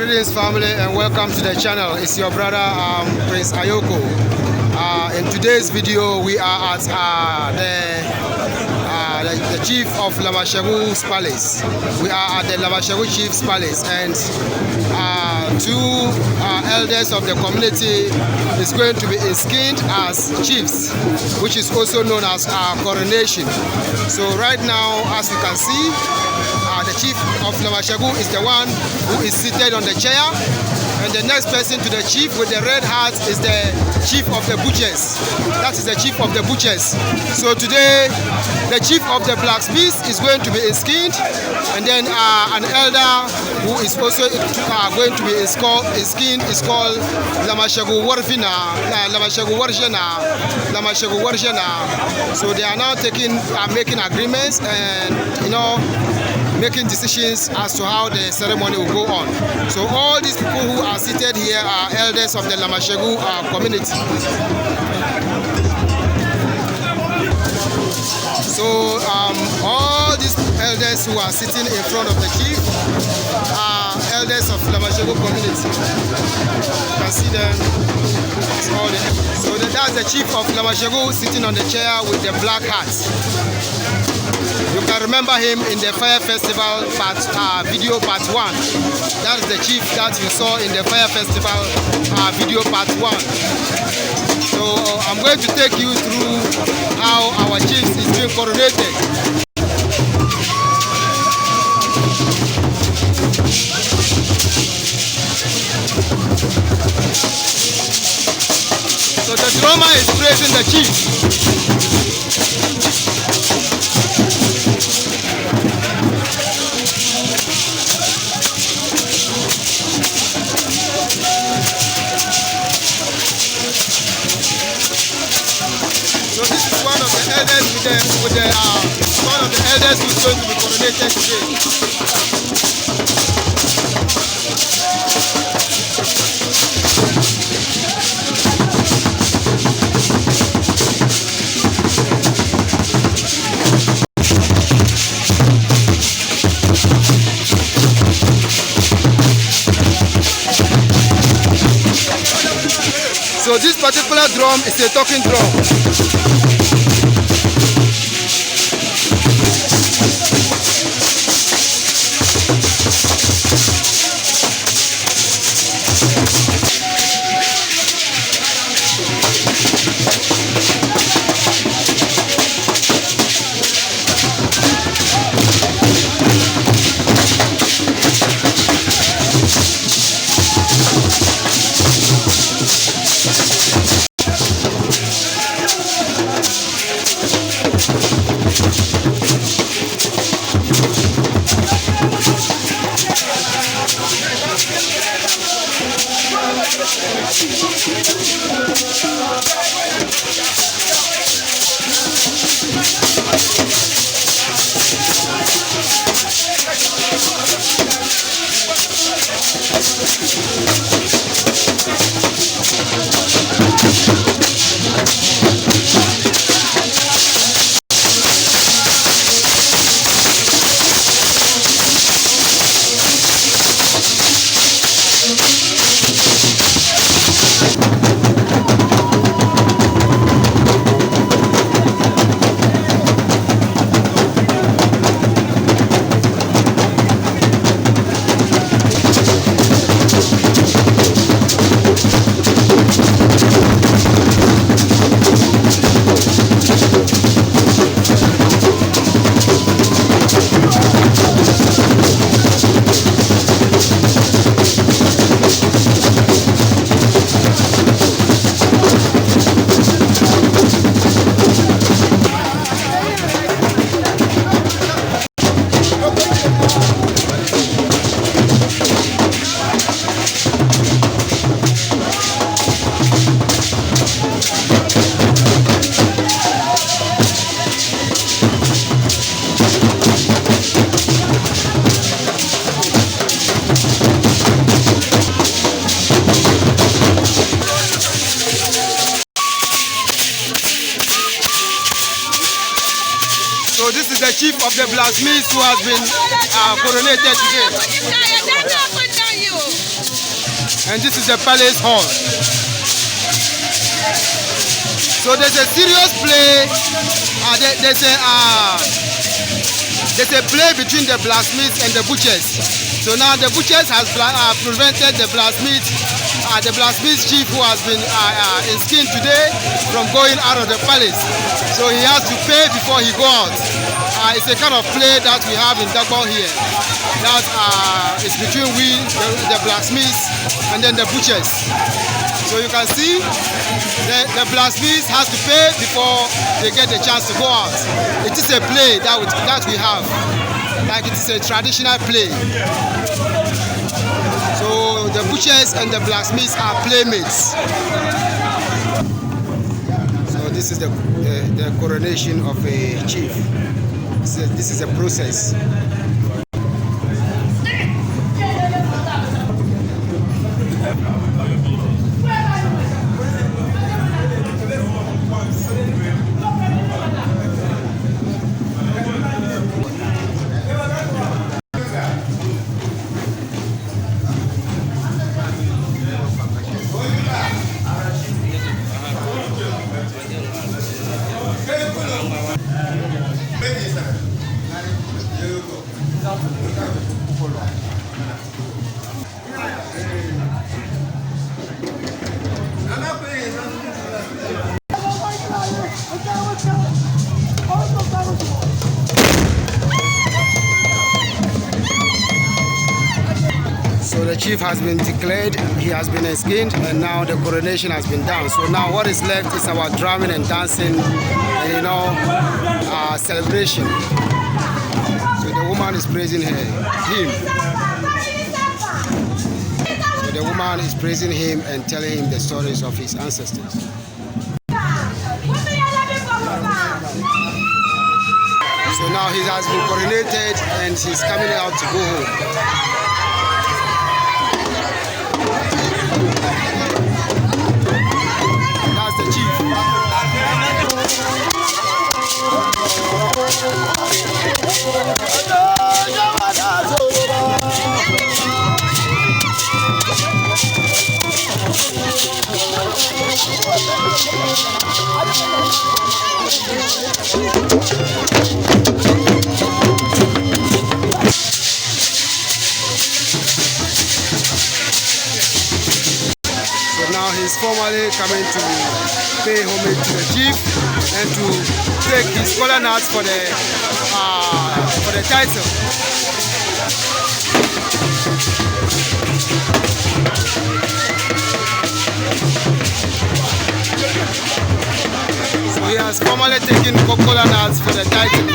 Greetings family and welcome to the channel. It's your brother Prince Ayoko. In today's video we are at the chief of Lamashegu Palace. We are at the Lamashegu Chief's Palace, and two elders of the community is going to be skinned as chiefs, which is also known as coronation. So right now, as you can see, the chief of Lamashegu is the one who is seated on the chair, and the next person to the chief with the red hat is the chief of the butchers. That is the chief of the butchers. So today, the chief of the blacksmiths is going to be skinned, and then an elder who is also going to be skinned is called Lamashegu Warfina, Lamashegu Warjena, Lamashegu Warjena. So they are now making agreements and making decisions as to how the ceremony will go on. So all these people who are seated here are elders of the Lamashegu community. So all these elders who are sitting in front of the chief are elders of Lamashegu community. You can see them. So that's the chief of Lamashegu sitting on the chair with the black hat. You can remember him in the Fire Festival video part 1. That's the chief that you saw in the Fire Festival video part 1. So I'm going to take you through how our chief is being coronated. So the drummer is praising the chief. So this is one of the elders one of the elders who's going to be coronated today. So this particular drum is a talking drum. So this is the chief of the blacksmiths who has been coronated today. and this is the palace hall. So there's a serious play. There's a play between the blacksmiths and the butchers. So now the butchers has prevented the blacksmith chief, who has been skinned today, from going out of the palace. So he has to pay before he goes out. It's a kind of play that we have in Dagbon here. That is between the blacksmiths, and then the butchers. So you can see the blacksmiths has to pay before they get the chance to go out. It is a play that we have. Like it is a traditional play. So the butchers and the blacksmiths are playmates. So this is the coronation of a chief. This is a process. So the chief has been declared, he has been skinned, and now the coronation has been done. So now what is left is our drumming and dancing, and celebration. So the woman is praising him. So the woman is praising him and telling him the stories of his ancestors. So now he has been coronated and he's coming out to go home. Now he's formally coming to pay homage to the chief and to take his collar nuts for the title. So he has formally taken collar nuts for the title.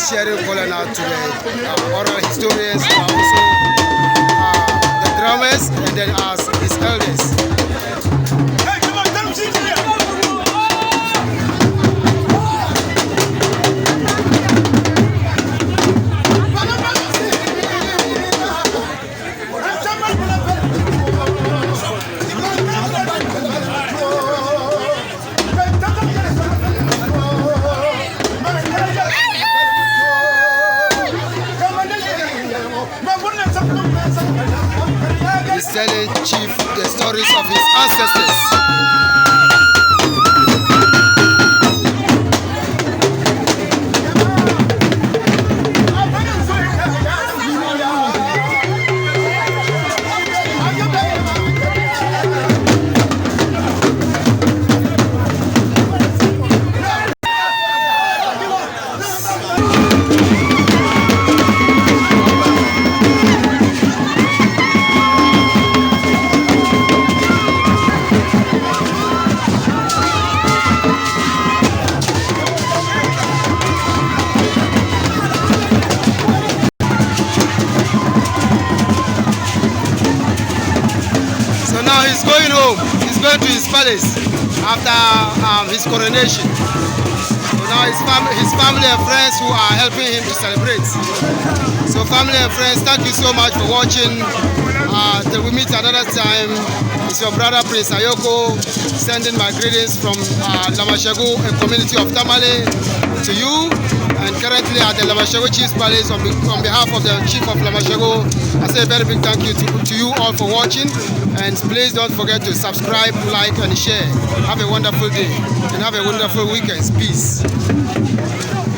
Sharing calling out to the oral historians, and also the drummers, and then as his elders. He's telling Chief the stories of his ancestors. He's going home. He's going to his palace after his coronation. So now his family and friends who are helping him to celebrate. So family and friends, thank you so much for watching Till we meet another time, it's your brother Prince Ayoko sending my greetings from Lamashegu, a community of Tamale, to you. And currently at the Lamashegu Chiefs Palace, on behalf of the Chief of Lamashegu, I say a very big thank you to you all for watching. And please don't forget to subscribe, like, and share. Have a wonderful day and have a wonderful weekend. Peace.